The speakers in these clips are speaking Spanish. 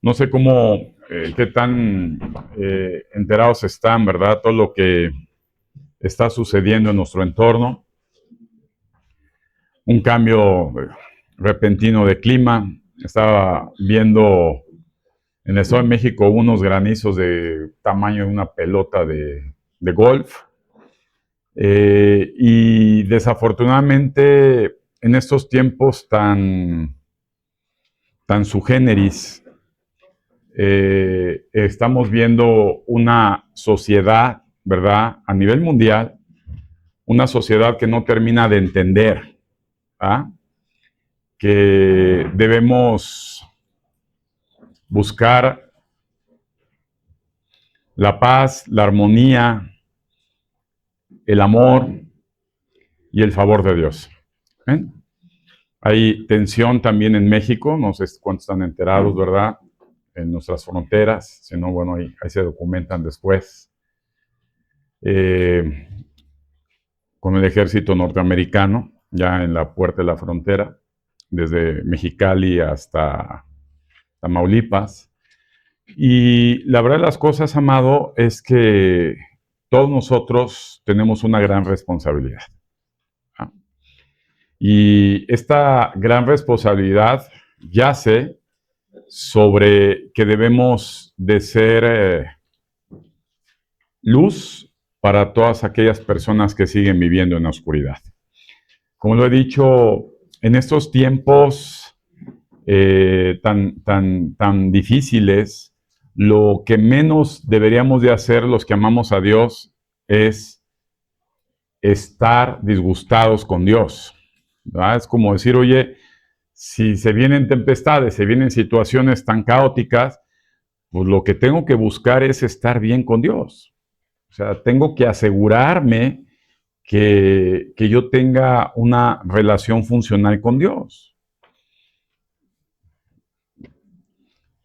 No sé cómo, qué tan enterados están, ¿verdad? Todo lo que está sucediendo en nuestro entorno. Un cambio repentino de clima. Estaba viendo en el Estado de México unos granizos de tamaño de una pelota de golf. Y desafortunadamente en estos tiempos tan sui generis, estamos viendo una sociedad, ¿verdad? A nivel mundial, una sociedad que no termina de entender, ¿ah? Que debemos buscar la paz, la armonía, el amor y el favor de Dios. ¿Eh? Hay tensión también en México, no sé cuántos están enterados, ¿verdad? En nuestras fronteras, si no, bueno, ahí se documentan después. Con el ejército norteamericano, ya en la puerta de la frontera, desde Mexicali hasta Tamaulipas. Y la verdad de las cosas, amado, es que todos nosotros tenemos una gran responsabilidad. ¿Ah? Y esta gran responsabilidad yace sobre que debemos de ser luz para todas aquellas personas que siguen viviendo en la oscuridad. Como lo he dicho, en estos tiempos tan difíciles, lo que menos deberíamos de hacer los que amamos a Dios es estar disgustados con Dios, ¿verdad? Es como decir, oye, si se vienen tempestades, se vienen situaciones tan caóticas, pues lo que tengo que buscar es estar bien con Dios. O sea, tengo que asegurarme que yo tenga una relación funcional con Dios.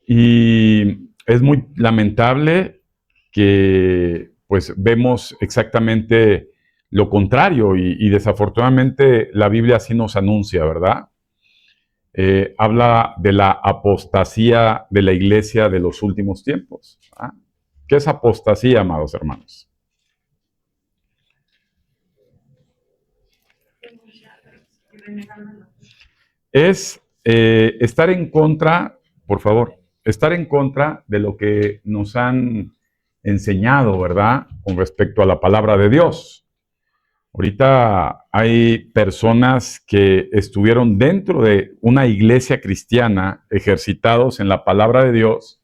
Y es muy lamentable que pues vemos exactamente lo contrario y desafortunadamente la Biblia así nos anuncia, ¿verdad? Habla de la apostasía de la iglesia de los últimos tiempos. ¿Ah? ¿Qué es apostasía, amados hermanos? Es estar en contra, por favor, estar en contra de lo que nos han enseñado, ¿verdad? Con respecto a la palabra de Dios. Ahorita hay personas que estuvieron dentro de una iglesia cristiana, ejercitados en la palabra de Dios,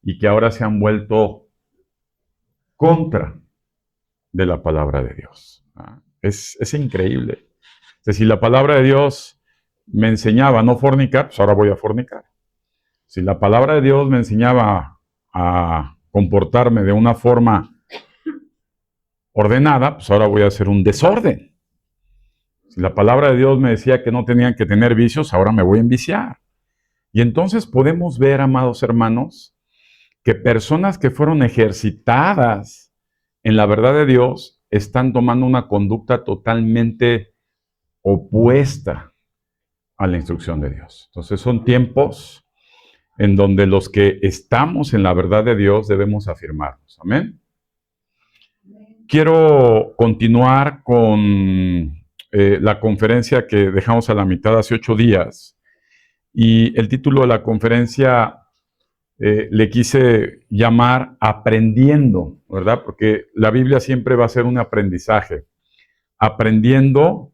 y que ahora se han vuelto contra de la palabra de Dios. Es increíble. O sea, si la palabra de Dios me enseñaba a no fornicar, pues ahora voy a fornicar. Si la palabra de Dios me enseñaba a comportarme de una forma ordenada, pues ahora voy a hacer un desorden. Si la palabra de Dios me decía que no tenían que tener vicios, ahora me voy a enviciar. Y entonces podemos ver, amados hermanos, que personas que fueron ejercitadas en la verdad de Dios están tomando una conducta totalmente opuesta a la instrucción de Dios. Entonces son tiempos en donde los que estamos en la verdad de Dios debemos afirmarnos. Amén. Quiero continuar con la conferencia que dejamos a la mitad hace 8 días. Y el título de la conferencia le quise llamar Aprendiendo, ¿verdad? Porque la Biblia siempre va a ser un aprendizaje. Aprendiendo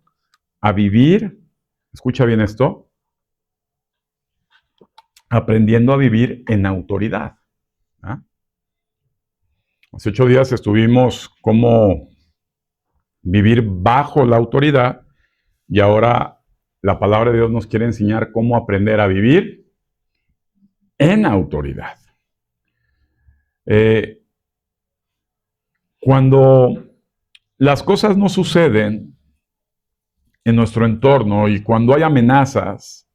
a vivir, escucha bien esto, aprendiendo a vivir en autoridad. ¿Ah? Hace 8 días estuvimos cómo vivir bajo la autoridad y ahora la palabra de Dios nos quiere enseñar cómo aprender a vivir en autoridad. Cuando las cosas no suceden en nuestro entorno y cuando hay amenazas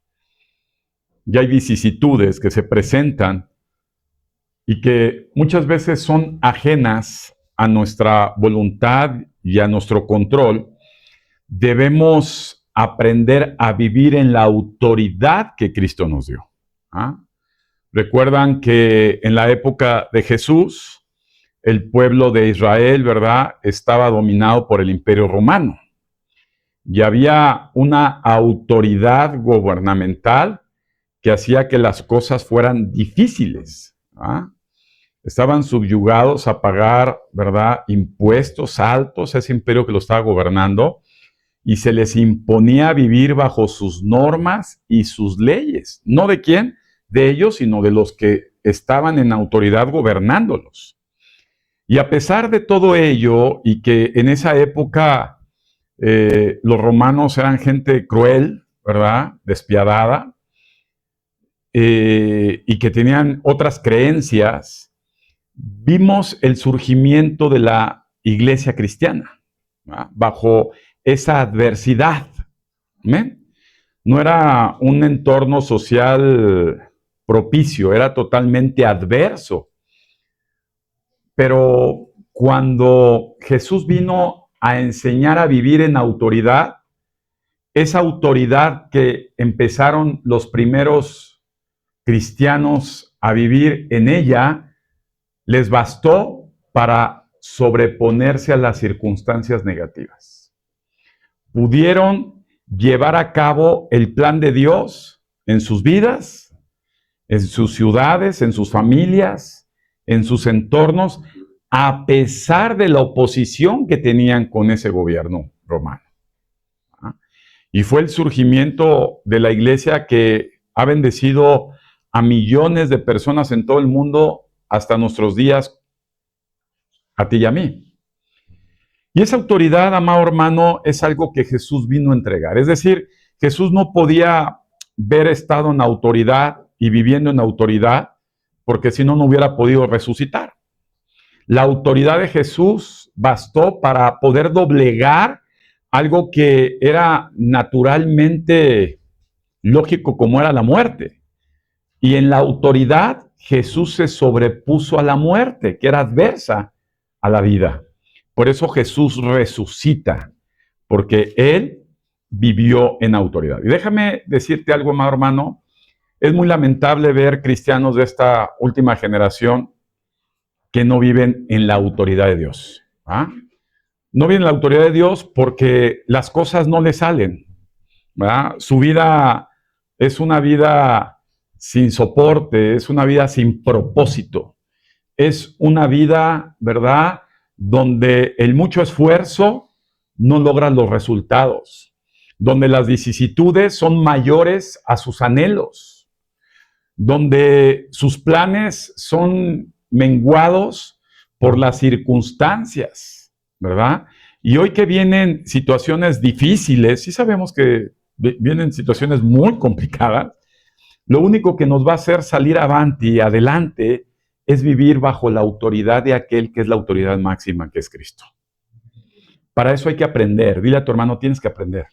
y hay vicisitudes que se presentan y que muchas veces son ajenas a nuestra voluntad y a nuestro control, debemos aprender a vivir en la autoridad que Cristo nos dio. ¿Ah? Recuerdan que en la época de Jesús, el pueblo de Israel, ¿verdad?, estaba dominado por el Imperio Romano. Y había una autoridad gubernamental que hacía que las cosas fueran difíciles. ¿Ah? Estaban subyugados a pagar, ¿verdad?, impuestos altos a ese imperio que lo estaba gobernando, y se les imponía vivir bajo sus normas y sus leyes. ¿No de quién? De ellos, sino de los que estaban en autoridad gobernándolos. Y a pesar de todo ello, y que en esa época los romanos eran gente cruel, ¿verdad?, despiadada, y que tenían otras creencias, vimos el surgimiento de la iglesia cristiana, ¿verdad?, bajo esa adversidad. ¿Amén? No era un entorno social propicio, era totalmente adverso. Pero cuando Jesús vino a enseñar a vivir en autoridad, esa autoridad que empezaron los primeros cristianos a vivir en ella, les bastó para sobreponerse a las circunstancias negativas. Pudieron llevar a cabo el plan de Dios en sus vidas, en sus ciudades, en sus familias, en sus entornos, a pesar de la oposición que tenían con ese gobierno romano. Y fue el surgimiento de la iglesia que ha bendecido a millones de personas en todo el mundo hasta nuestros días, a ti y a mí. Y esa autoridad, amado hermano, es algo que Jesús vino a entregar. Es decir, Jesús no podía haber estado en autoridad y viviendo en autoridad, porque si no, no hubiera podido resucitar. La autoridad de Jesús bastó para poder doblegar algo que era naturalmente lógico, como era la muerte. Y en la autoridad, Jesús se sobrepuso a la muerte, que era adversa a la vida. Por eso Jesús resucita, porque Él vivió en autoridad. Y déjame decirte algo, amado hermano, es muy lamentable ver cristianos de esta última generación que no viven en la autoridad de Dios. ¿Ah? No viven en la autoridad de Dios porque las cosas no les salen. ¿Verdad? Su vida es una vida sin soporte, es una vida sin propósito. Es una vida, ¿verdad?, donde el mucho esfuerzo no logra los resultados, donde las vicisitudes son mayores a sus anhelos, donde sus planes son menguados por las circunstancias, ¿verdad? Y hoy que vienen situaciones difíciles, sí sabemos que vienen situaciones muy complicadas, lo único que nos va a hacer salir adelante, es vivir bajo la autoridad de aquel que es la autoridad máxima, que es Cristo. Para eso hay que aprender. Dile a tu hermano, tienes que aprender.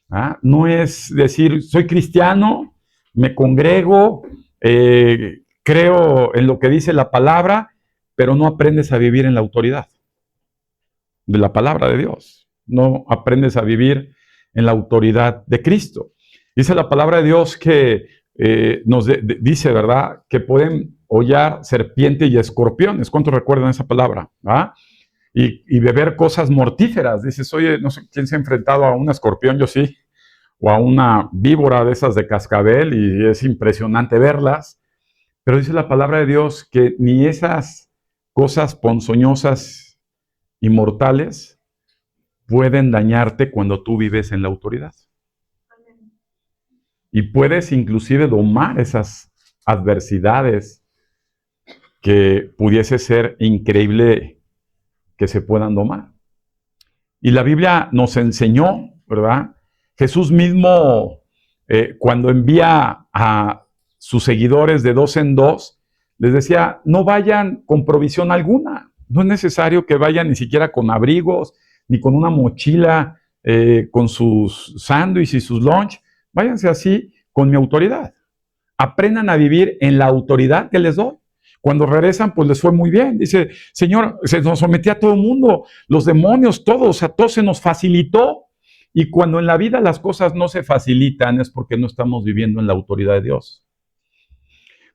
¿Ah? No es decir, soy cristiano, me congrego, creo en lo que dice la palabra, pero no aprendes a vivir en la autoridad de la palabra de Dios. No aprendes a vivir en la autoridad de Cristo. Dice la palabra de Dios que nos dice, ¿verdad?, que pueden hollar serpientes y escorpiones. ¿Cuántos recuerdan esa palabra? ¿Ah? Y beber cosas mortíferas. Dices, oye, no sé quién se ha enfrentado a un escorpión, yo sí, o a una víbora de esas de cascabel, y es impresionante verlas. Pero dice la palabra de Dios que ni esas cosas ponzoñosas y mortales pueden dañarte cuando tú vives en la autoridad. Y puedes inclusive domar esas adversidades que pudiese ser increíble que se puedan domar. Y la Biblia nos enseñó, ¿verdad? Jesús mismo, cuando envía a sus seguidores de 2 en 2, les decía, no vayan con provisión alguna. No es necesario que vayan ni siquiera con abrigos, ni con una mochila, con sus sándwiches y sus lunch. Váyanse así con mi autoridad. Aprendan a vivir en la autoridad que les doy. Cuando regresan, pues les fue muy bien. Dice, Señor, se nos sometía a todo el mundo, los demonios, todos, a todos se nos facilitó. Y cuando en la vida las cosas no se facilitan es porque no estamos viviendo en la autoridad de Dios.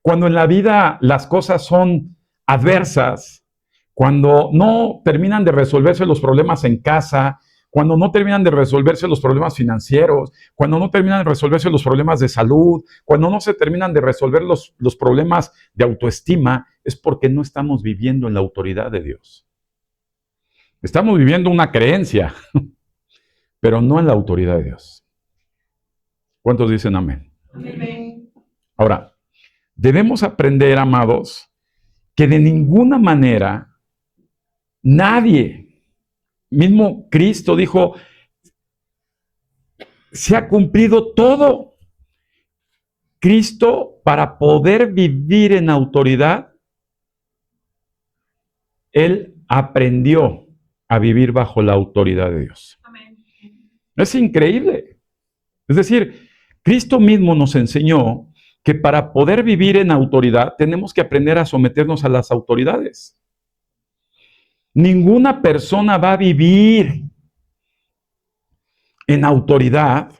cuando en la vida las cosas son adversas, cuando no terminan de resolverse los problemas en casa, cuando no terminan de resolverse los problemas financieros, cuando no terminan de resolverse los problemas de salud, cuando no se terminan de resolver los problemas de autoestima, es porque no estamos viviendo en la autoridad de Dios. Estamos viviendo una creencia, pero no en la autoridad de Dios. ¿Cuántos dicen amén? Amén. Ahora, debemos aprender, amados, que de ninguna manera nadie, mismo Cristo dijo, se ha cumplido todo. Cristo, para poder vivir en autoridad, Él aprendió a vivir bajo la autoridad de Dios. Amén. Es increíble. Es decir, Cristo mismo nos enseñó que para poder vivir en autoridad tenemos que aprender a someternos a las autoridades. Ninguna persona va a vivir en autoridad,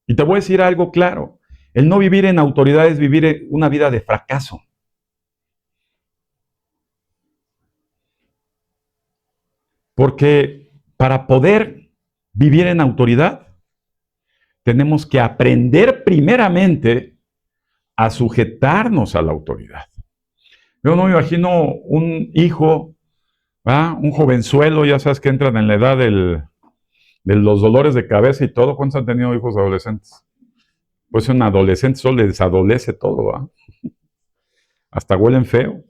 y te voy a decir algo claro, el no vivir en autoridad es vivir una vida de fracaso. Porque para poder vivir en autoridad, tenemos que aprender primeramente a sujetarnos a la autoridad. Yo no me imagino un hijo, un jovenzuelo, ya sabes que entran en la edad de los dolores de cabeza y todo. ¿Cuántos han tenido hijos adolescentes? Pues un adolescente solo les adolece todo, ¿va? Hasta huelen feo.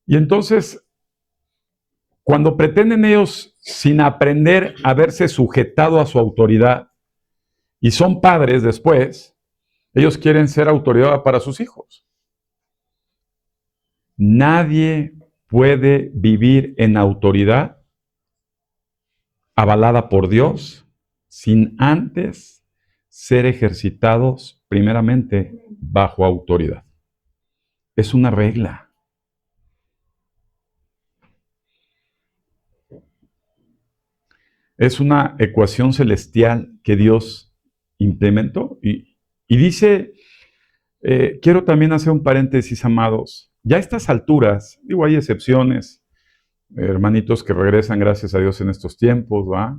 Y entonces, cuando pretenden ellos, sin aprender a verse sujetado a su autoridad, y son padres después, ellos quieren ser autoridad para sus hijos. Nadie puede vivir en autoridad avalada por Dios sin antes ser ejercitados primeramente bajo autoridad. Es una regla. Es una ecuación celestial que Dios implementó. Y dice, quiero también hacer un paréntesis, amados. Ya a estas alturas, digo, hay excepciones, hermanitos que regresan, gracias a Dios, en estos tiempos, ¿va?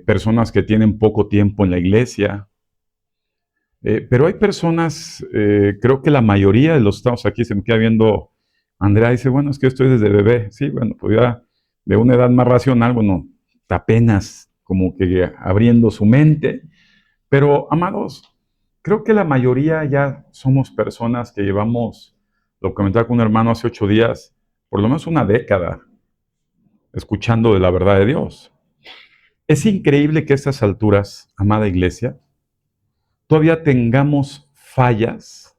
Personas que tienen poco tiempo en la iglesia. Pero hay personas, creo que la mayoría de los que estamos aquí, se me queda viendo, Andrea dice, bueno, es que yo estoy desde bebé. Sí, bueno, pues ya de una edad más racional, bueno, apenas como que abriendo su mente. Pero, amados, creo que la mayoría ya somos personas que llevamos, lo comentaba con un hermano hace 8 días, por lo menos una década, escuchando de la verdad de Dios. Es increíble que a estas alturas, amada iglesia, todavía tengamos fallas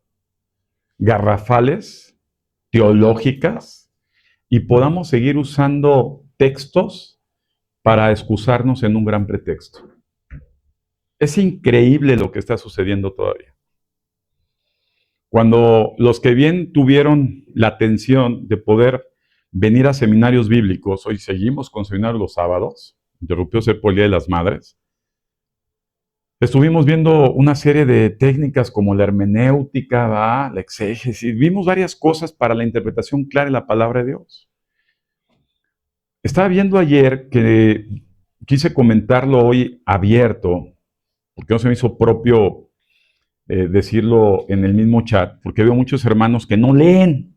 garrafales, teológicas, y podamos seguir usando textos para excusarnos en un gran pretexto. Es increíble lo que está sucediendo todavía. Cuando los que bien tuvieron la atención de poder venir a seminarios bíblicos, hoy seguimos con seminarios los sábados, interrumpió ser por el Día de las Madres, estuvimos viendo una serie de técnicas como la hermenéutica, la exégesis, vimos varias cosas para la interpretación clara de la palabra de Dios. Estaba viendo ayer que quise comentarlo hoy abierto, porque no se me hizo propio decirlo en el mismo chat, porque veo muchos hermanos que no leen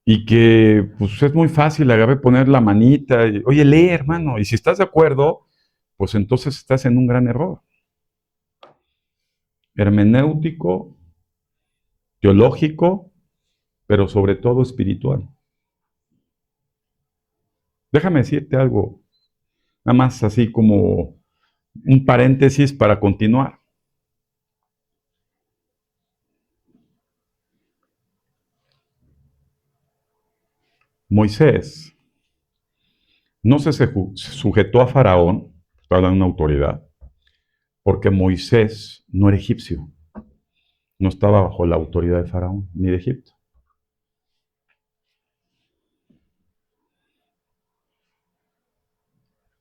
y que pues es muy fácil agarrar, poner la manita, y, oye, lee, hermano, y si estás de acuerdo, pues entonces estás en un gran error. Hermenéutico, teológico, pero sobre todo espiritual. Déjame decirte algo, nada más así como un paréntesis para continuar. Moisés no se sujetó a Faraón, está hablando de una autoridad, porque Moisés no era egipcio, no estaba bajo la autoridad de Faraón ni de Egipto.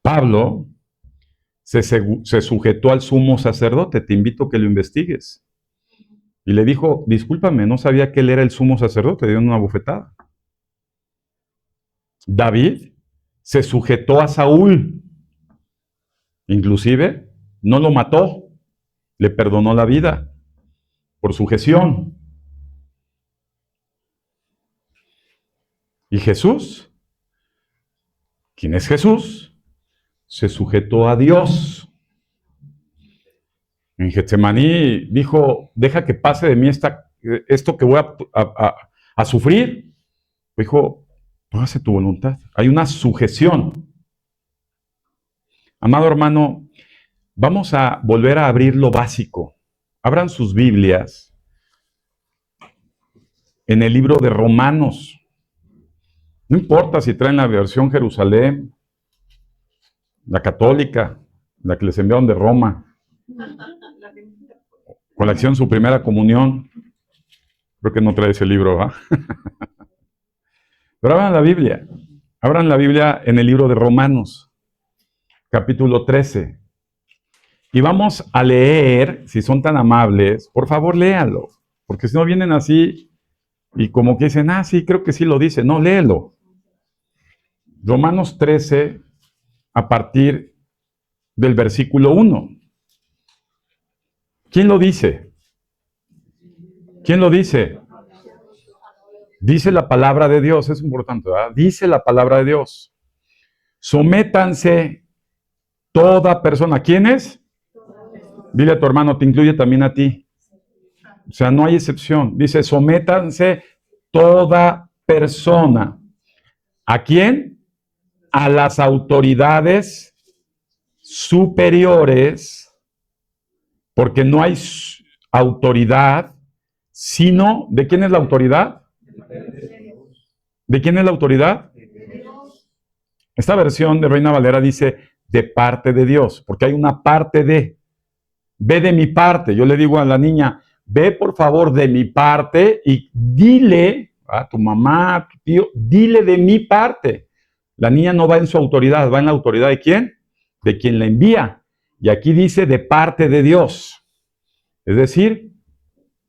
Pablo se sujetó al sumo sacerdote, te invito a que lo investigues. Y le dijo, discúlpame, no sabía que él era el sumo sacerdote, le dio una bofetada. David se sujetó a Saúl, inclusive no lo mató, le perdonó la vida por sujeción. Y Jesús, ¿quién es Jesús? Se sujetó a Dios. En Getsemaní dijo, deja que pase de mí esto que voy a sufrir. Dijo, hágase tu voluntad. Hay una sujeción. Amado hermano, vamos a volver a abrir lo básico. Abran sus Biblias en el libro de Romanos. No importa si traen la versión Jerusalén, la católica, la que les enviaron de Roma, con la acción su primera comunión. Creo que no trae ese libro, ¿va? Pero abran la Biblia. Abran la Biblia en el libro de Romanos, capítulo 13. Y vamos a leer, si son tan amables, por favor léalo. Porque si no vienen así y como que dicen, sí, creo que sí lo dice. No, léelo. Romanos 13, a partir del versículo 1. ¿Quién lo dice? ¿Quién lo dice? Dice la palabra de Dios, es importante, ¿verdad? Dice la palabra de Dios. Sométanse toda persona. ¿Quién es? Dile a tu hermano, te incluye también a ti. O sea, no hay excepción. Dice, sométanse toda persona. ¿A quién? A las autoridades superiores, porque no hay autoridad, sino, ¿de quién es la autoridad? ¿De quién es la autoridad? Esta versión de Reina Valera dice, de parte de Dios, porque hay una parte de, ve de mi parte. Yo le digo a la niña, ve por favor de mi parte y dile a tu mamá, a tu tío, dile de mi parte. La niña no va en su autoridad, va en la autoridad de ¿quién? De quien la envía. Y aquí dice de parte de Dios. Es decir,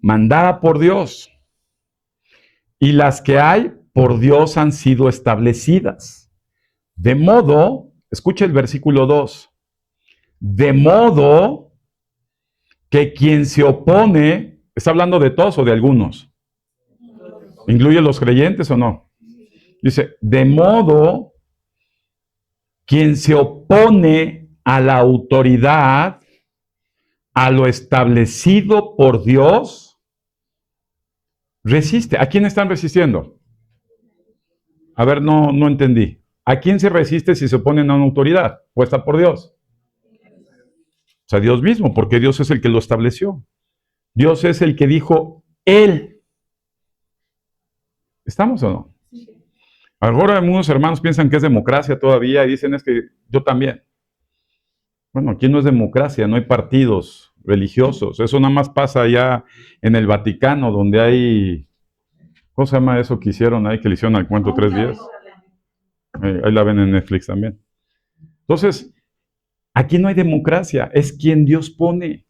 mandada por Dios. Y las que hay por Dios han sido establecidas. De modo, escucha el versículo 2, de modo que quien se opone, ¿está hablando de todos o de algunos? ¿Incluye los creyentes o no? Dice, de modo, quien se opone a la autoridad, a lo establecido por Dios, resiste. ¿A quién están resistiendo? A ver, no entendí. ¿A quién se resiste si se oponen a una autoridad puesta por Dios? O sea, Dios mismo, porque Dios es el que lo estableció. Dios es el que dijo, Él. ¿Estamos o no? Ahora algunos hermanos piensan que es democracia todavía y dicen es que yo también. Bueno, aquí no es democracia, no hay partidos religiosos. Eso nada más pasa allá en el Vaticano, donde hay, ¿cómo se llama eso que hicieron ahí, que le hicieron al cuento 3 días? Ahí la ven en Netflix también. Entonces, aquí no hay democracia, es quien Dios pone.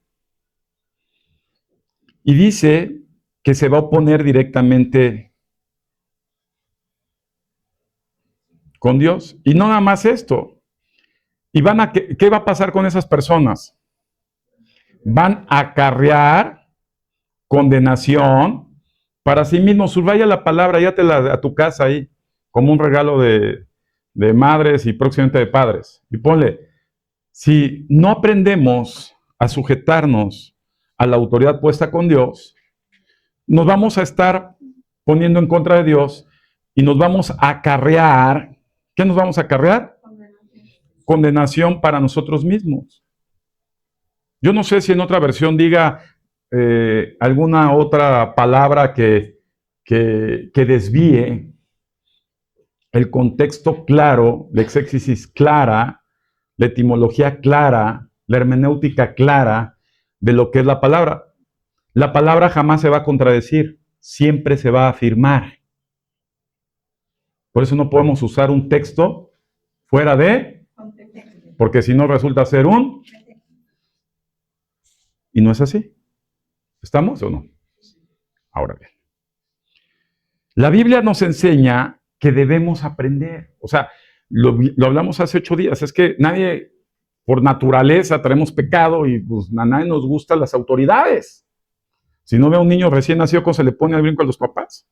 Y dice que se va a oponer directamente con Dios. Y no nada más esto. ¿Y qué va a pasar con esas personas? Van a acarrear condenación para sí mismos. Subraya la palabra, llévatela a tu casa ahí, como un regalo de madres y próximamente de padres. Y ponle, si no aprendemos a sujetarnos a la autoridad puesta con Dios, nos vamos a estar poniendo en contra de Dios y nos vamos a acarrear. ¿Qué nos vamos a acarrear? Condenación para nosotros mismos. Yo no sé si en otra versión diga alguna otra palabra que desvíe el contexto claro, la exégesis clara, la etimología clara, la hermenéutica clara de lo que es la palabra. La palabra jamás se va a contradecir, siempre se va a afirmar. Por eso no podemos usar un texto fuera de, porque si no resulta ser un, y no es así. ¿Estamos o no? Ahora bien, la Biblia nos enseña que debemos aprender. O sea, lo hablamos hace 8 días. Es que nadie, por naturaleza, tenemos pecado y pues a nadie nos gustan las autoridades. Si no ve a un niño recién nacido, ¿cómo se le pone al brinco a los papás?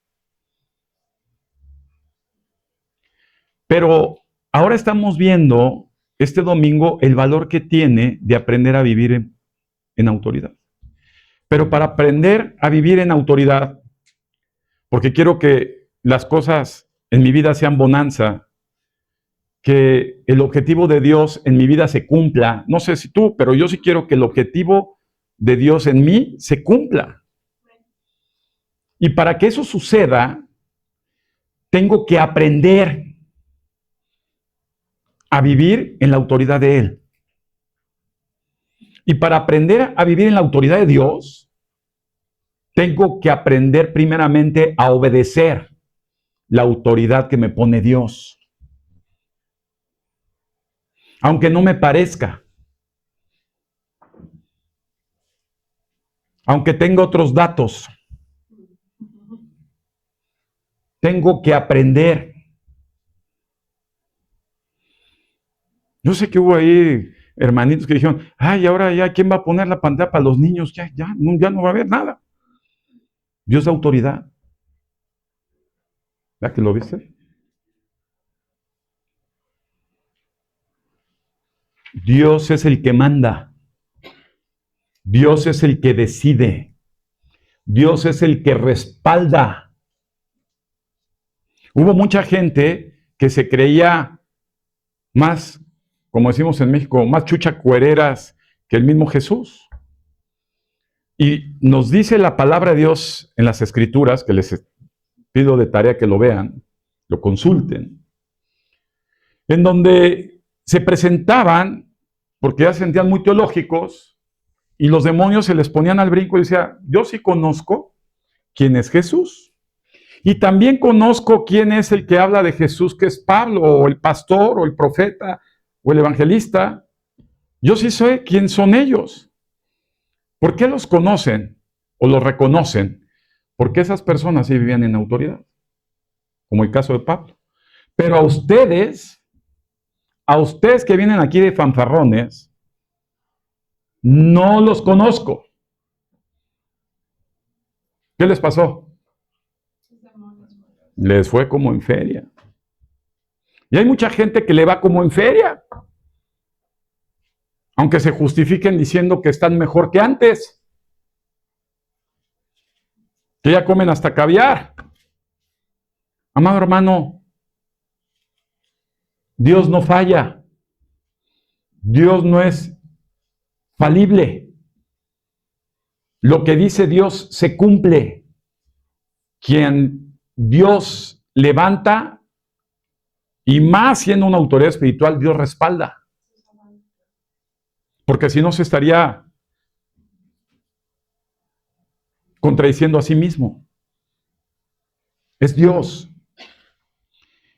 Pero ahora estamos viendo este domingo el valor que tiene de aprender a vivir en autoridad. Pero para aprender a vivir en autoridad, porque quiero que las cosas en mi vida sean bonanza, que el objetivo de Dios en mi vida se cumpla. No sé si tú, pero yo sí quiero que el objetivo de Dios en mí se cumpla. Y para que eso suceda, tengo que aprender a vivir en la autoridad de Él. Y para aprender a vivir en la autoridad de Dios, tengo que aprender primeramente a obedecer la autoridad que me pone Dios. Aunque no me parezca. Aunque tenga otros datos. Tengo que aprender. Yo sé que hubo ahí hermanitos que dijeron, ay, ahora ya, ¿quién va a poner la pantalla para los niños? Ya no va a haber nada. Dios da autoridad. ¿Verdad que lo viste? Dios es el que manda. Dios es el que decide. Dios es el que respalda. Hubo mucha gente que se creía más, como decimos en México, más chuchacuereras que el mismo Jesús. Y nos dice la palabra de Dios en las Escrituras, que les pido de tarea que lo vean, lo consulten, en donde se presentaban, porque ya se sentían muy teológicos, y los demonios se les ponían al brinco y decían, yo sí conozco quién es Jesús. Y también conozco quién es el que habla de Jesús, que es Pablo, o el pastor, o el profeta, o el evangelista. Yo sí sé quién son ellos. ¿Por qué los conocen o los reconocen? Porque esas personas sí vivían en autoridad, como el caso de Pablo. Pero a ustedes que vienen aquí de fanfarrones, no los conozco. ¿Qué les pasó? Les fue como en feria. Y hay mucha gente que le va como en feria. Aunque se justifiquen diciendo que están mejor que antes. Que ya comen hasta caviar. Amado hermano, Dios no falla. Dios no es falible. Lo que dice Dios se cumple. Quien Dios levanta, y más siendo una autoridad espiritual, Dios respalda. Porque si no se estaría contradiciendo a sí mismo. Es Dios.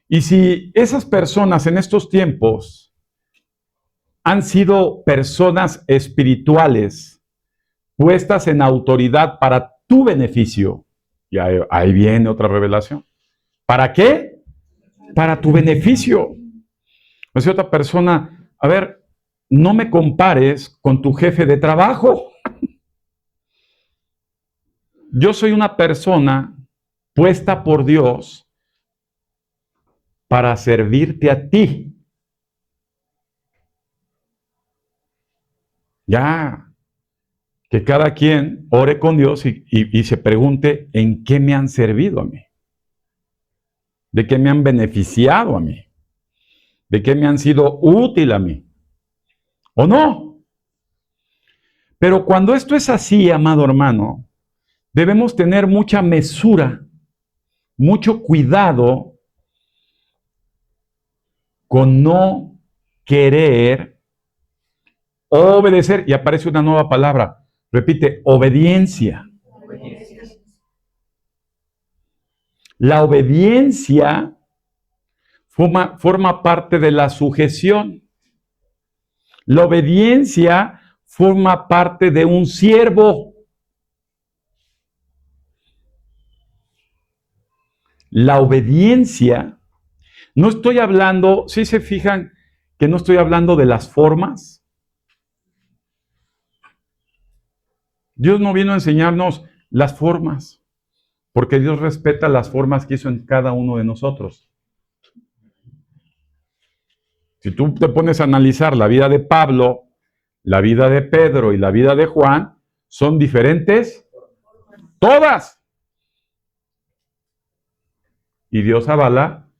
Y si esas personas en estos tiempos han sido personas espirituales puestas en autoridad para tu beneficio, y ahí viene otra revelación. ¿Para qué? Para tu beneficio. O sea, otra persona, a ver, no me compares con tu jefe de trabajo. Yo soy una persona puesta por Dios para servirte a ti. Ya, que cada quien ore con Dios y se pregunte en qué me han servido a mí, de qué me han beneficiado a mí, de qué me han sido útil a mí, o no. Pero cuando esto es así, amado hermano, debemos tener mucha mesura, mucho cuidado con no querer obedecer. Y aparece una nueva palabra. Repite, obediencia. La obediencia forma parte de la sujeción. La obediencia forma parte de un siervo. La obediencia, no estoy hablando, si se fijan que no estoy hablando de las formas. Dios no vino a enseñarnos las formas, porque Dios respeta las formas que hizo en cada uno de nosotros. Si tú te pones a analizar la vida de Pablo, la vida de Pedro y la vida de Juan, son diferentes todas. Y Dios avala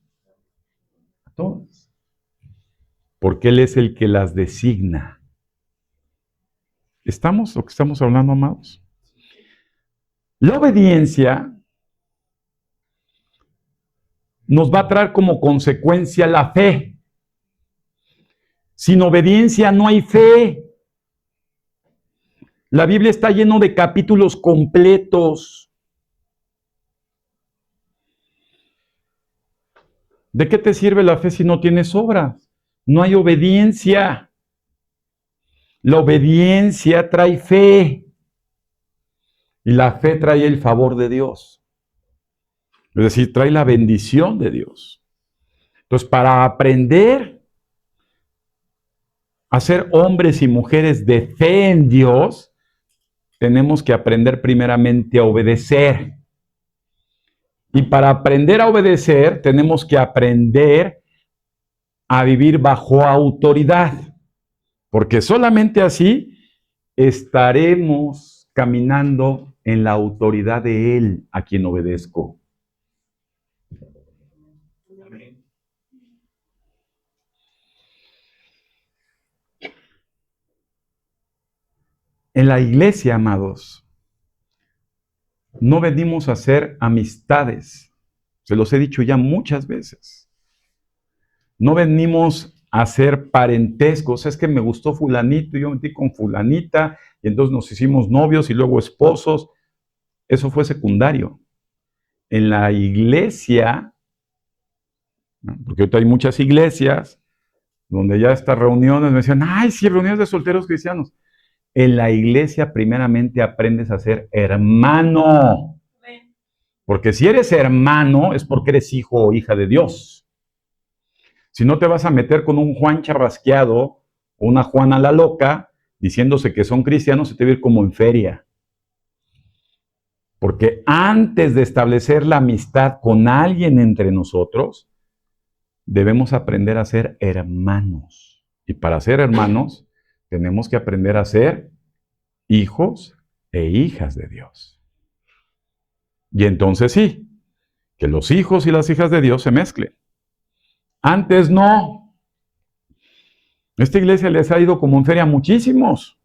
a todas, porque Él es el que las designa. ¿Estamos lo que estamos hablando, amados? La obediencia nos va a traer como consecuencia la fe. Sin obediencia no hay fe. La Biblia está lleno de capítulos completos. ¿De qué te sirve la fe si no tienes obras? No hay obediencia. La obediencia trae fe. Y la fe trae el favor de Dios. Es decir, trae la bendición de Dios. Entonces, para aprender a ser hombres y mujeres de fe en Dios, tenemos que aprender primeramente a obedecer. Y para aprender a obedecer, tenemos que aprender a vivir bajo autoridad. Porque solamente así estaremos caminando en la autoridad de Él, a quien obedezco. En la iglesia, amados, no venimos a hacer amistades. Se los he dicho ya muchas veces. No venimos a hacer parentescos. Es que me gustó fulanito y yo me metí con fulanita y entonces nos hicimos novios y luego esposos. Eso fue secundario. En la iglesia, ¿no? Porque ahorita hay muchas iglesias donde ya estas reuniones me decían, ay, sí, reuniones de solteros cristianos. En la iglesia primeramente aprendes a ser hermano. Porque si eres hermano es porque eres hijo o hija de Dios. Si no te vas a meter con un Juan charrasqueado o una Juana la loca diciéndose que son cristianos, se te va a ir como en feria. Porque antes de establecer la amistad con alguien entre nosotros, debemos aprender a ser hermanos. Y para ser hermanos, tenemos que aprender a ser hijos e hijas de Dios. Y entonces sí, que los hijos y las hijas de Dios se mezclen. Antes no. Esta iglesia les ha ido como en feria a muchísimos,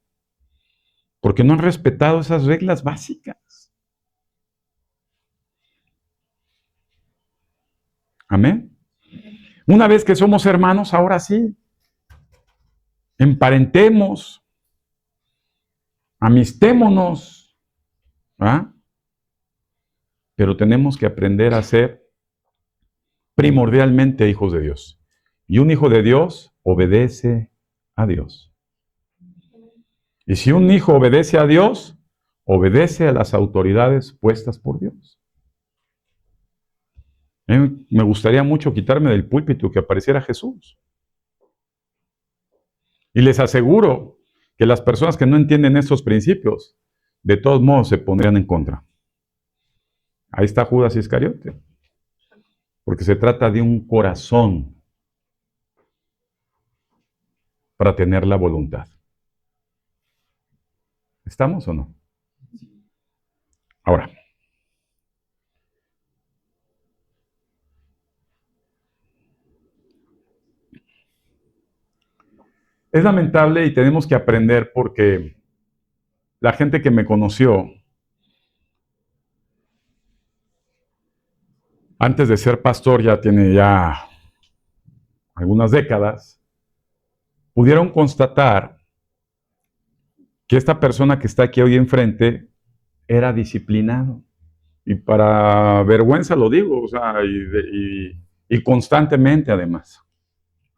porque no han respetado esas reglas básicas. Amén. Una vez que somos hermanos, ahora sí, emparentemos, amistémonos, ¿ah? Pero tenemos que aprender a ser primordialmente hijos de Dios. Y un hijo de Dios obedece a Dios. Y si un hijo obedece a Dios, obedece a las autoridades puestas por Dios. Me gustaría mucho quitarme del púlpito que apareciera Jesús. Y les aseguro que las personas que no entienden estos principios, de todos modos se pondrían en contra. Ahí está Judas Iscariote. Porque se trata de un corazón para tener la voluntad. ¿Estamos o no? Ahora, es lamentable y tenemos que aprender porque la gente que me conoció antes de ser pastor, ya tiene ya algunas décadas, pudieron constatar que esta persona que está aquí hoy enfrente era disciplinado. Y para vergüenza lo digo, o sea, y constantemente además.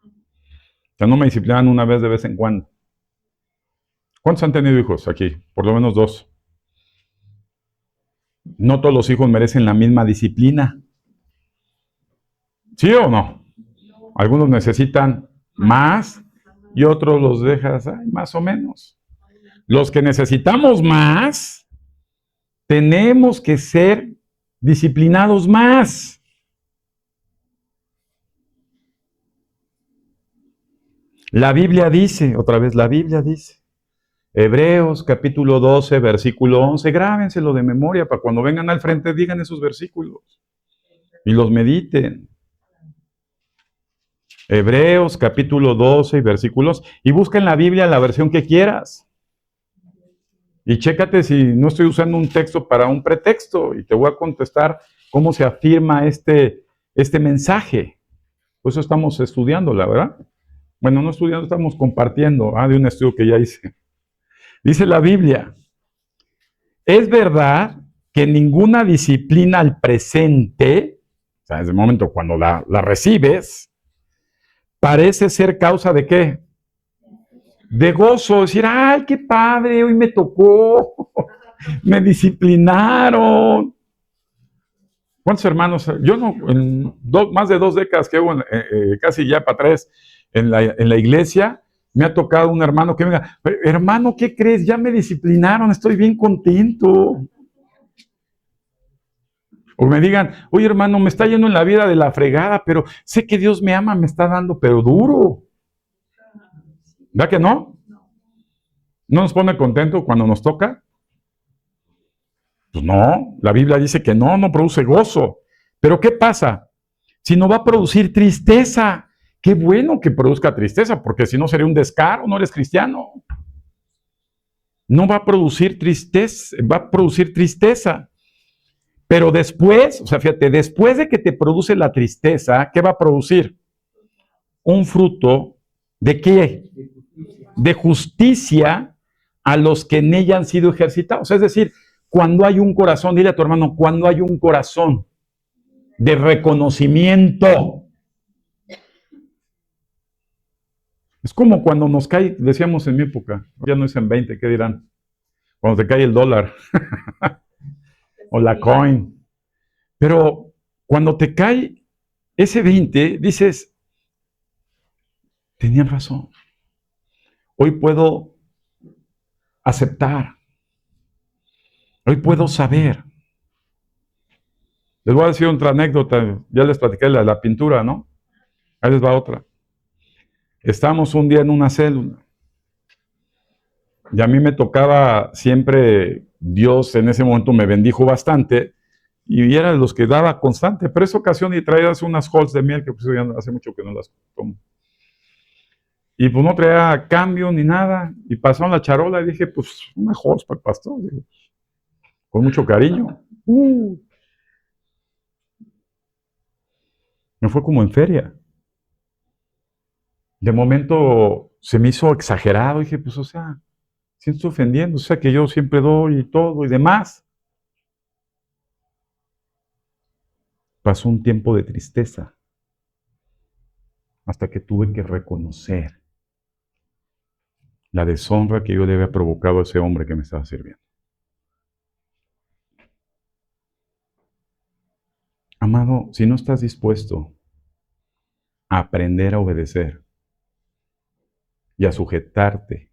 O sea, no me disciplinan una vez de vez en cuando. ¿Cuántos han tenido hijos aquí? Por lo menos 2. No todos los hijos merecen la misma disciplina. ¿Sí o no? Algunos necesitan más y otros los dejas más o menos. Los que necesitamos más, tenemos que ser disciplinados más. La Biblia dice, otra vez la Biblia dice, Hebreos capítulo 12, versículo 11, grábenselo de memoria para cuando vengan al frente digan esos versículos y los mediten. Hebreos capítulo 12 y versículos, y busca en la Biblia la versión que quieras. Y chécate si no estoy usando un texto para un pretexto y te voy a contestar cómo se afirma este mensaje. Por eso estamos estudiando, la verdad. Bueno, no estudiando, estamos compartiendo de un estudio que ya hice. Dice la Biblia, es verdad que ninguna disciplina al presente, o sea, desde el momento cuando la recibes, parece ser causa de ¿qué? De gozo, decir, ¡ay, qué padre! Hoy me tocó, me disciplinaron. ¿Cuántos hermanos? Yo no, en más de 2 décadas que hubo, casi ya para 3, en la iglesia, me ha tocado un hermano que venga, hermano, ¿qué crees? Ya me disciplinaron, estoy bien contento. O me digan, oye hermano, me está yendo en la vida de la fregada, pero sé que Dios me ama, me está dando, pero duro. ¿Verdad que no? ¿No nos pone contento cuando nos toca? Pues no, la Biblia dice que no produce gozo. Pero ¿qué pasa? Si no va a producir tristeza, qué bueno que produzca tristeza, porque si no sería un descaro, no eres cristiano. No va a producir tristeza, va a producir tristeza. Pero después, o sea, fíjate, después de que te produce la tristeza, ¿qué va a producir? Un fruto de ¿qué? De justicia a los que en ella han sido ejercitados. Es decir, cuando hay un corazón, dile a tu hermano, cuando hay un corazón de reconocimiento. Es como cuando nos cae, decíamos en mi época, ya no es en 20, ¿qué dirán? Cuando te cae el dólar o la coin. Pero cuando te cae ese 20, dices, tenían razón. Hoy puedo aceptar. Hoy puedo saber. Les voy a decir otra anécdota. Ya les platiqué la pintura, ¿no? Ahí les va otra. Estábamos un día en una célula. Y a mí me tocaba siempre, Dios en ese momento me bendijo bastante. Y era de los que daba constante. Pero esa ocasión y traías unas halls de miel que pues ya hace mucho que no las tomo. Y pues no traía cambio ni nada. Y pasaron la charola y dije, pues una halls para el pastor. Digo, con mucho cariño. Me fue como en feria. De momento se me hizo exagerado. Dije, pues o sea, si estoy ofendiendo. O sea que yo siempre doy y todo y demás. Pasó un tiempo de tristeza. Hasta que tuve que reconocer la deshonra que yo le había provocado a ese hombre que me estaba sirviendo. Amado, si no estás dispuesto a aprender a obedecer y a sujetarte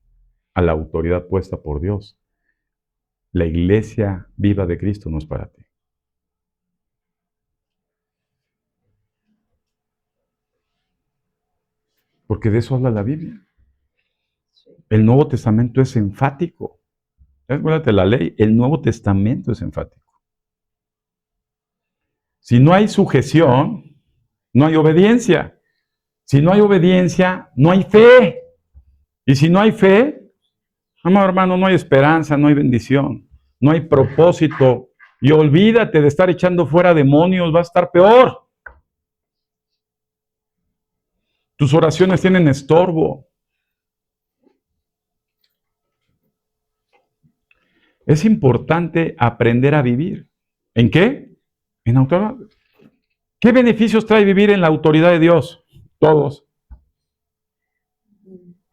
a la autoridad puesta por Dios, la iglesia viva de Cristo no es para ti. Porque de eso habla la Biblia. El Nuevo Testamento es enfático. Acuérdate la ley, el Nuevo Testamento es enfático. Si no hay sujeción, no hay obediencia. Si no hay obediencia, no hay fe. Y si no hay fe, amado hermano, no hay esperanza, no hay bendición, no hay propósito. Y olvídate de estar echando fuera demonios, va a estar peor. Tus oraciones tienen estorbo. Es importante aprender a vivir. ¿En qué? En autoridad. ¿Qué beneficios trae vivir en la autoridad de Dios? Todos.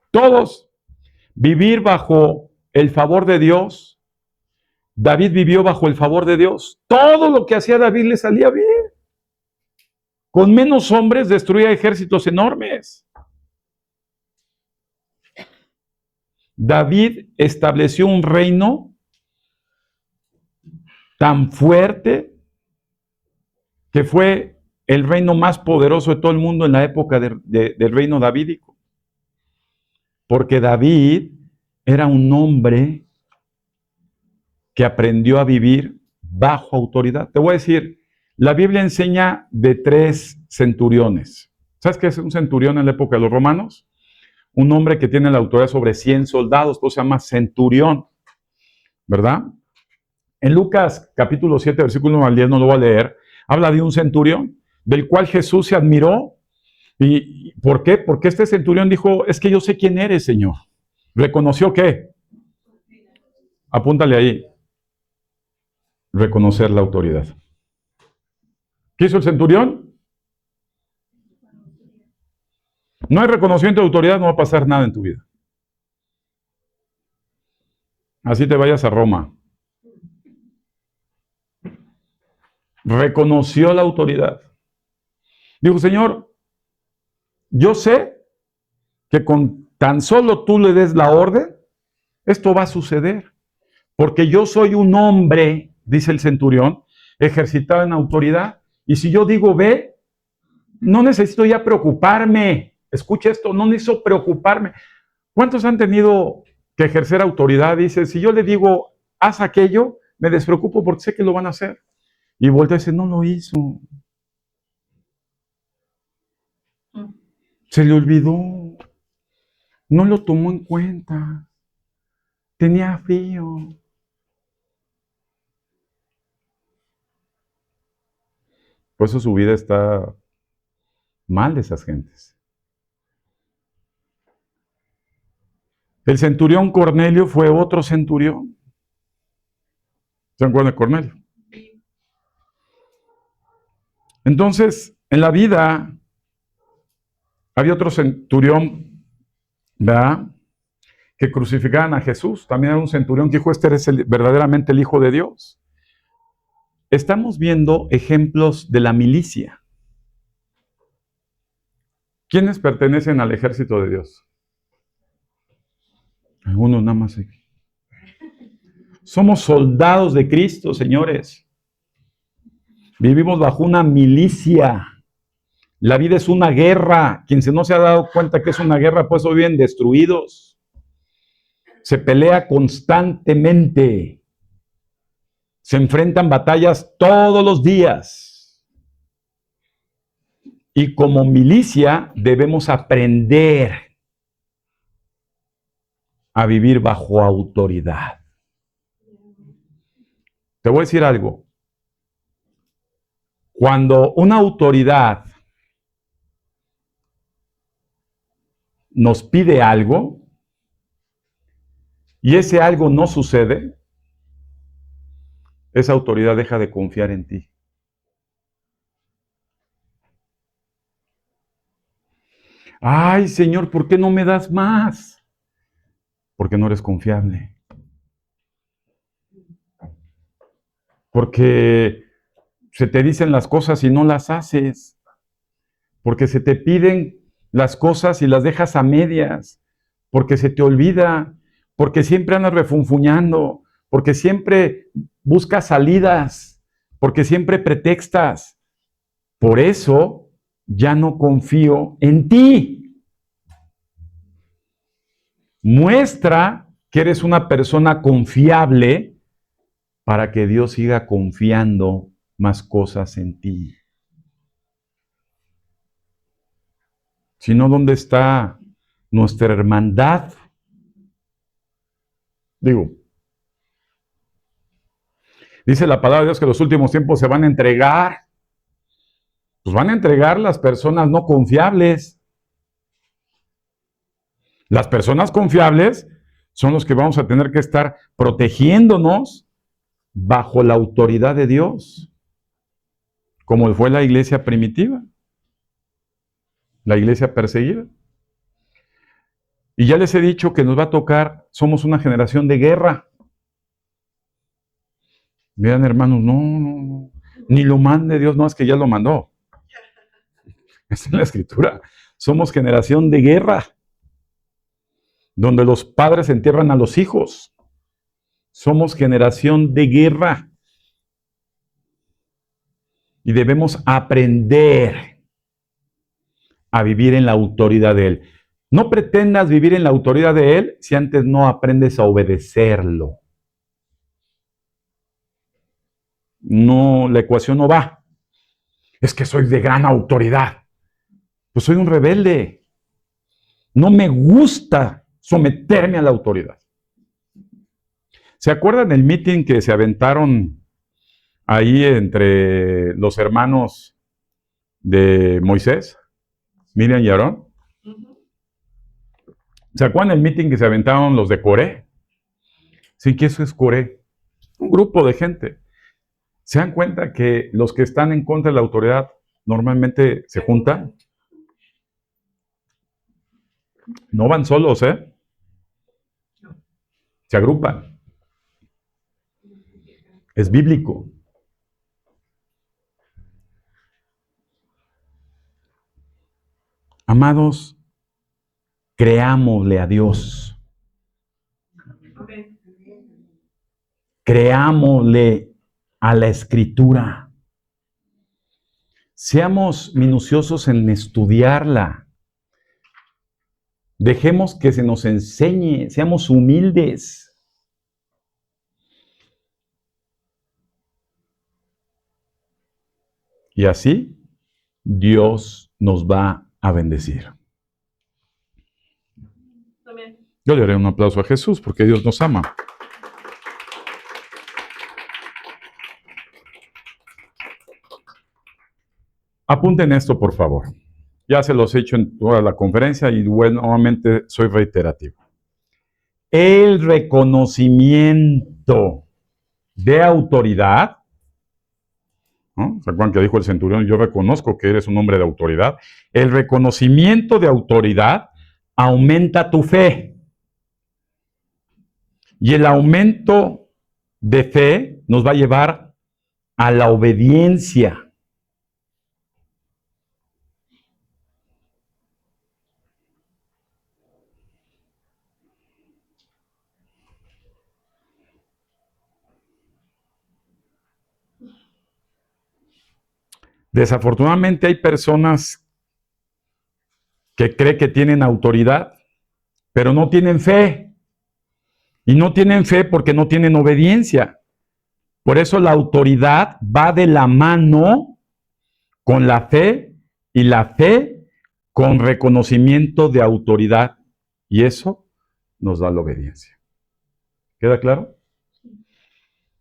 Todos. Vivir bajo el favor de Dios. David vivió bajo el favor de Dios. Todo lo que hacía David le salía bien. con menos hombres destruía ejércitos enormes. David estableció un reino tan fuerte que fue el reino más poderoso de todo el mundo en la época del reino davídico. Porque David era un hombre que aprendió a vivir bajo autoridad. Te voy a decir, la Biblia enseña de 3 centuriones. ¿Sabes qué es un centurión en la época de los romanos? Un hombre que tiene la autoridad sobre 100 soldados, pues se llama centurión, ¿verdad? En Lucas capítulo 7, versículo 1 al 10, no lo voy a leer, habla de un centurión, del cual Jesús se admiró. ¿Y por qué? Porque este centurión dijo, es que yo sé quién eres, Señor. ¿Reconoció qué? Apúntale ahí. Reconocer la autoridad. ¿Qué hizo el centurión? No hay reconocimiento de autoridad, no va a pasar nada en tu vida. Así te vayas a Roma. Reconoció la autoridad. Dijo, Señor, yo sé que con tan solo tú le des la orden, esto va a suceder. Porque yo soy un hombre, dice el centurión, ejercitado en autoridad. Y si yo digo ve, no necesito ya preocuparme. Escucha esto, no necesito preocuparme. ¿Cuántos han tenido que ejercer autoridad? Dice, si yo le digo, haz aquello, me despreocupo porque sé que lo van a hacer. Y voltea y dice, no lo hizo. Se le olvidó. No lo tomó en cuenta. Tenía frío. Por eso su vida está mal de esas gentes. El centurión Cornelio fue otro centurión. ¿Se acuerdan de Cornelio? Entonces, en la vida había otro centurión, ¿verdad?, que crucificaban a Jesús. También era un centurión que dijo, este es verdaderamente el Hijo de Dios. Estamos viendo ejemplos de la milicia. ¿Quiénes pertenecen al ejército de Dios? Algunos nada más aquí. Somos soldados de Cristo, señores. Vivimos bajo una milicia. La vida es una guerra. Quien no se ha dado cuenta que es una guerra, pues hoy viven destruidos. Se pelea constantemente. Se enfrentan batallas todos los días. Y como milicia debemos aprender a vivir bajo autoridad. Te voy a decir algo. Cuando una autoridad nos pide algo y ese algo no sucede, esa autoridad deja de confiar en ti. Ay, Señor, ¿por qué no me das más? Porque no eres confiable. Porque se te dicen las cosas y no las haces. Porque se te piden las cosas y las dejas a medias. Porque se te olvida. Porque siempre andas refunfuñando. Porque siempre buscas salidas. Porque siempre pretextas. Por eso ya no confío en ti. Muestra que eres una persona confiable para que Dios siga confiando más cosas en ti. Si no, ¿dónde está nuestra hermandad? Digo, dice la palabra de Dios que los últimos tiempos se van a entregar. Pues van a entregar las personas no confiables. Las personas confiables son los que vamos a tener que estar protegiéndonos bajo la autoridad de Dios, como fue la iglesia primitiva, la iglesia perseguida. Y ya les he dicho que nos va a tocar, somos una generación de guerra. Vean, hermanos, no, ni lo mande Dios, no, es que ya lo mandó. Está en la Escritura. Somos generación de guerra, donde los padres entierran a los hijos. Somos generación de guerra. Y debemos aprender a vivir en la autoridad de Él. No pretendas vivir en la autoridad de Él si antes no aprendes a obedecerlo. No, la ecuación no va. Es que soy de gran autoridad. Pues soy un rebelde. No me gusta someterme a la autoridad. ¿Se acuerdan del meeting que se aventaron ahí entre los hermanos de Moisés, Miriam y Aarón? ¿Se acuerdan del meeting que se aventaron los de Coré? Sí, que eso es Coré. Un grupo de gente. ¿Se dan cuenta que los que están en contra de la autoridad normalmente se juntan? No van solos, ¿eh? Se agrupan. Es bíblico. Amados, creámosle a Dios. Creámosle a la Escritura. Seamos minuciosos en estudiarla. Dejemos que se nos enseñe, seamos humildes. Y así Dios nos va a bendecir. Yo le haré un aplauso a Jesús porque Dios nos ama. Apunten esto, por favor. Ya se los he hecho en toda la conferencia y nuevamente soy reiterativo. El reconocimiento de autoridad, ¿no? ¿Se acuerdan que dijo el centurión? Yo reconozco que eres un hombre de autoridad. El reconocimiento de autoridad aumenta tu fe. Y el aumento de fe nos va a llevar a la obediencia. Desafortunadamente hay personas que creen que tienen autoridad, pero no tienen fe. Y no tienen fe porque no tienen obediencia. Por eso la autoridad va de la mano con la fe y la fe con reconocimiento de autoridad. Y eso nos da la obediencia. ¿Queda claro?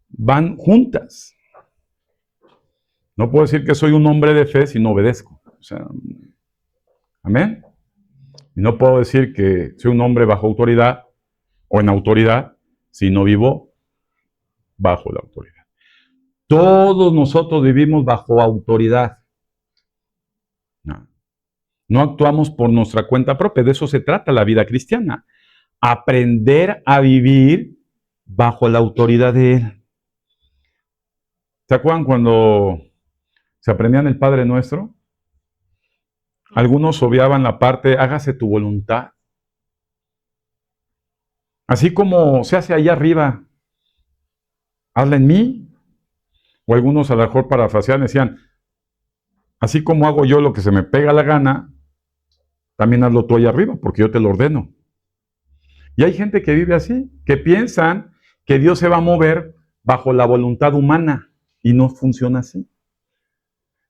Van juntas. No puedo decir que soy un hombre de fe si no obedezco. O sea, ¿amén? Y no puedo decir que soy un hombre bajo autoridad o en autoridad si no vivo bajo la autoridad. Todos nosotros vivimos bajo autoridad. No actuamos por nuestra cuenta propia. De eso se trata la vida cristiana. Aprender a vivir bajo la autoridad de Él. ¿Se acuerdan cuando se aprendían el Padre Nuestro? Algunos obviaban la parte, hágase tu voluntad. Así como se hace allá arriba, hazla en mí. O algunos a lo mejor parafraseaban decían, así como hago yo lo que se me pega la gana, también hazlo tú allá arriba, porque yo te lo ordeno. Y hay gente que vive así, que piensan que Dios se va a mover bajo la voluntad humana, y no funciona así.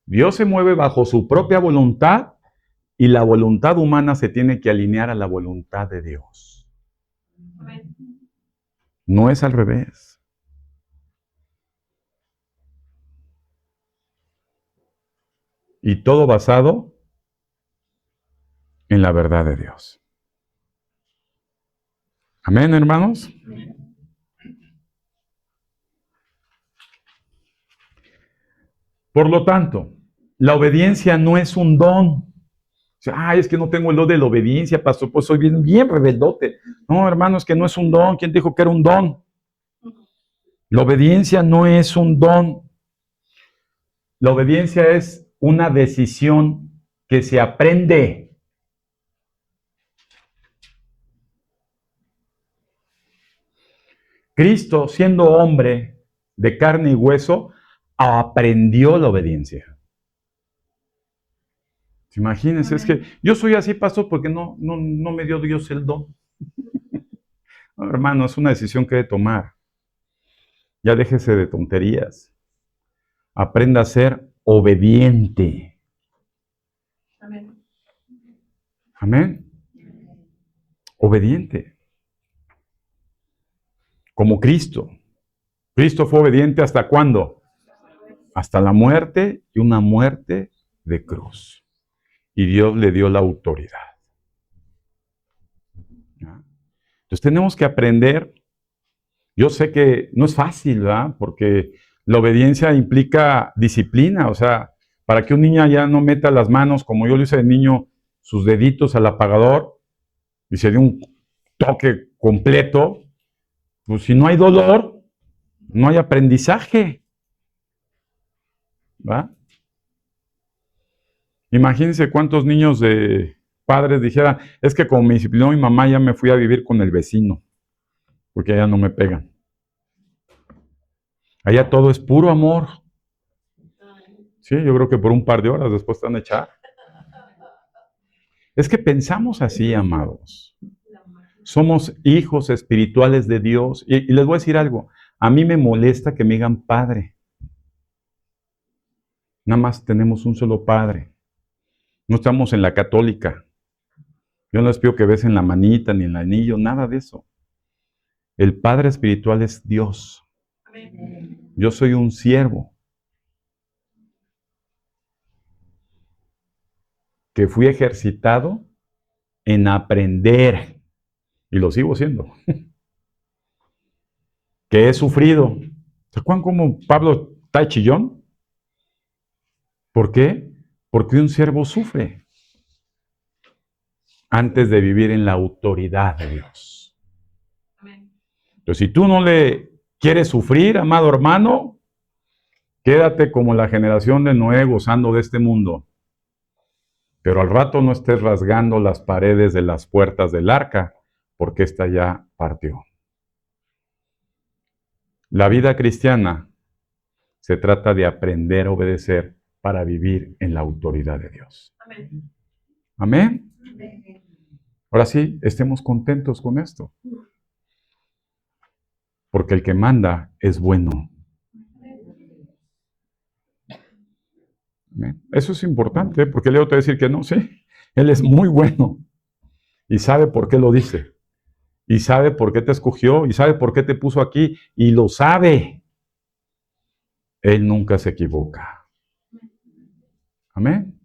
Dios se mueve bajo su propia voluntad, y la voluntad humana se tiene que alinear a la voluntad de Dios. No es al revés. Y todo basado en la verdad de Dios. Amén, hermanos. Por lo tanto, la obediencia no es un don. O sea, ay, es que no tengo el don de la obediencia, pastor, pues soy bien rebeldote. No, hermanos, que no es un don. ¿Quién dijo que era un don? La obediencia no es un don. La obediencia es una decisión que se aprende. Cristo, siendo hombre de carne y hueso, aprendió la obediencia. Imagínense, es que yo soy así, pastor, porque no me dio Dios el don. No, hermano, es una decisión que debe tomar. Ya déjese de tonterías. Aprenda a ser obediente. Amén. Amén. Obediente. Como Cristo. Cristo fue obediente ¿hasta cuándo? Hasta la muerte, y una muerte de cruz. Y Dios le dio la autoridad. ¿Ya? Entonces tenemos que aprender. Yo sé que no es fácil, ¿verdad? Porque la obediencia implica disciplina. O sea, para que un niño ya no meta las manos, como yo lo hice de niño, sus deditos al apagador y se dé un toque completo, pues si no hay dolor, no hay aprendizaje. ¿Va? Imagínense cuántos niños de padres dijeran, es que como me disciplinó mi mamá, ya me fui a vivir con el vecino, porque allá no me pegan. Allá todo es puro amor. Sí, yo creo que por un par de horas después te van a echar. Es que pensamos así, amados. Somos hijos espirituales de Dios. Y les voy a decir algo, a mí me molesta que me digan padre. Nada más tenemos un solo padre. No estamos en la católica. Yo no les pido que besen la manita ni el anillo, nada de eso. El Padre espiritual es Dios. Yo soy un siervo que fui ejercitado en aprender, y lo sigo siendo, que he sufrido. ¿Se acuerdan cómo Pablo está chillón? ¿Por qué? Porque un siervo sufre antes de vivir en la autoridad de Dios. Entonces, si tú no le quieres sufrir, amado hermano, quédate como la generación de Noé gozando de este mundo. Pero al rato no estés rasgando las paredes de las puertas del arca, porque ésta ya partió. La vida cristiana se trata de aprender a obedecer para vivir en la autoridad de Dios. Amén. Amén. Ahora sí, estemos contentos con esto. Porque el que manda es bueno. Amén. Eso es importante, porque Leo te va a decir que no, sí. Él es muy bueno. Y sabe por qué lo dice. Y sabe por qué te escogió. Y sabe por qué te puso aquí. Y lo sabe. Él nunca se equivoca. Amén.